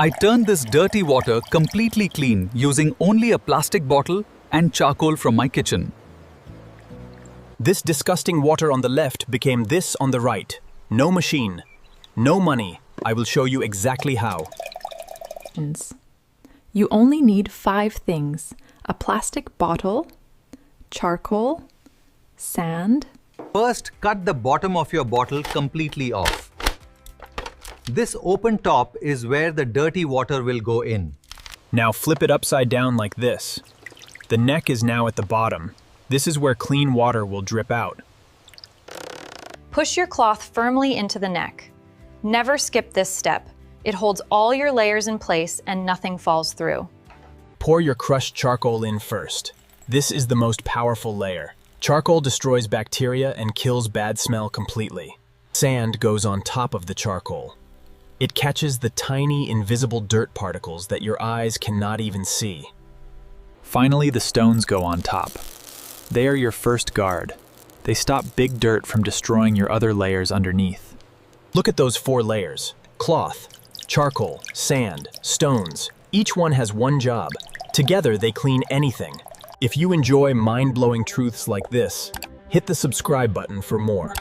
I turned this dirty water completely clean using only a plastic bottle and charcoal from my kitchen. This disgusting water on the left became this on the right. No machine, no money. I will show you exactly how. You only need 5 things: a plastic bottle, charcoal, sand. First, cut the bottom of your bottle completely off. This open top is where the dirty water will go in. Now flip it upside down like this. The neck is now at the bottom. This is where clean water will drip out. Push your cloth firmly into the neck. Never skip this step. It holds all your layers in place and nothing falls through. Pour your crushed charcoal in first. This is the most powerful layer. Charcoal destroys bacteria and kills bad smell completely. Sand goes on top of the charcoal. It catches the tiny, invisible dirt particles that your eyes cannot even see. Finally, the stones go on top. They are your first guard. They stop big dirt from destroying your other layers underneath. Look at those 4 layers: cloth, charcoal, sand, stones. Each one has one job. Together, they clean anything. If you enjoy mind-blowing truths like this, hit the subscribe button for more.